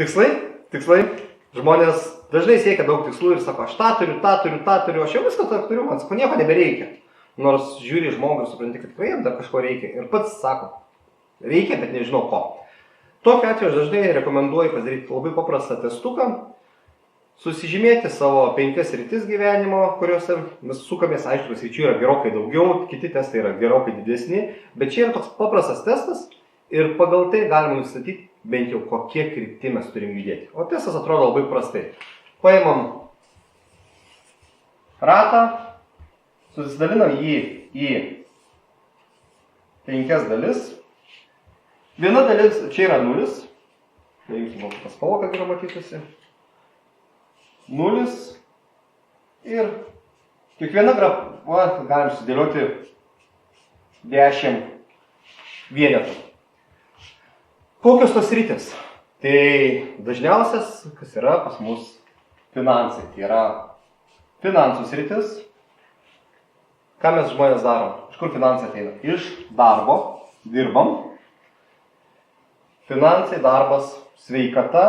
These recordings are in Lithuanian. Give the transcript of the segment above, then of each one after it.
Tikslai. Žmonės dažnai siekia daug tikslų ir sako, aš tą turiu, aš jau viską turiu, man sako, nieko nebereikia. Nors žiūri žmogų ir supranti, kad tikrai jam dar kažko reikia. Ir pats sako, reikia, bet nežinau ko. Tokiu atveju aš dažnai rekomenduoju padaryti labai paprastą testuką, susižymėti savo 5 sritis gyvenimo, kuriuose mes sukamės, aišku, sričių yra gerokai daugiau, kiti testai yra gerokai didesni, bet čia yra toks paprastas testas ir pagal tai galima nustatyti bent jau kokie kryptį mes turim judėti. O testas atrodo labai prastai. Paimam ratą, susidalinam jį į 5 dalis. Viena dalis, čia yra 0. Paimsim paspalvą, kad yra matytųsi. 0. Ir kiekviena grafa galim sudėlioti 10 vienetų. Kokios tos sritys? Tai dažniausias, kas yra pas mus finansai. Tai yra finansų sritis. Ką mes žmonės darom? Iš kur finansai ateina? Iš darbo, dirbam. Finansai, darbas, sveikata.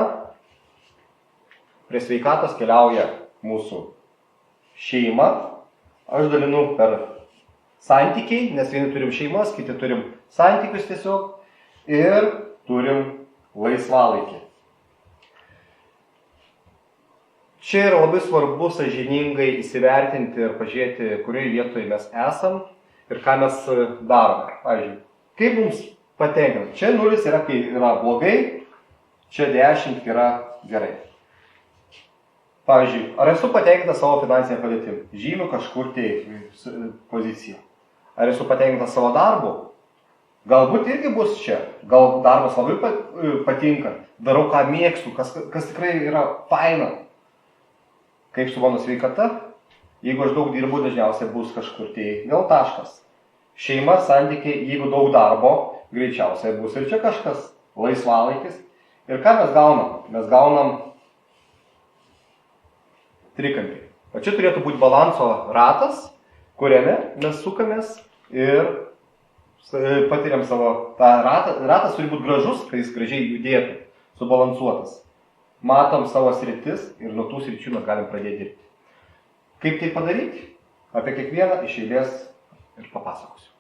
Prie sveikatos keliauja mūsų šeima. Aš dalinu per santykiai, nes vieni turim šeimas, kiti turim santykius tiesiog. Ir turim laisvalaikį. Čia yra labai svarbu sąžiningai įsivertinti ir pažiūrėti, kurioje vietoje mes esam ir ką mes darome. Pavyzdžiui, kaip mums patenkina. Čia 0 yra, kai yra blogai, čia 10 yra gerai. Pavyzdžiui, ar esu patenkintas savo finansinę padėtį? Žymiu kažkur tai poziciją. Ar esu patenkintas savo darbu? Galbūt irgi bus čia. Gal darbas labai patinka, darau ką mėgstu, kas tikrai yra faina. Kaip su mano sveikata? Jeigu aš daug dirbu, dažniausiai bus kažkur tai vėl taškas. Šeima, santykiai, jeigu daug darbo, greičiausiai bus ir čia kažkas. Laisvalaikis. Ir ką mes gaunam? Mes gaunam trikampį. O čia turėtų būti balanso ratas, kuriame mes sukamės ir patiriam savo tą ratą. Ratas turi būti gražus, kad jis gražiai judėtų, subalansuotas. Matom savo sritis ir nuo tų sričių mes galim pradėti dirbti. Kaip tai padaryti? Apie kiekvieną iš eilės ir papasakosiu.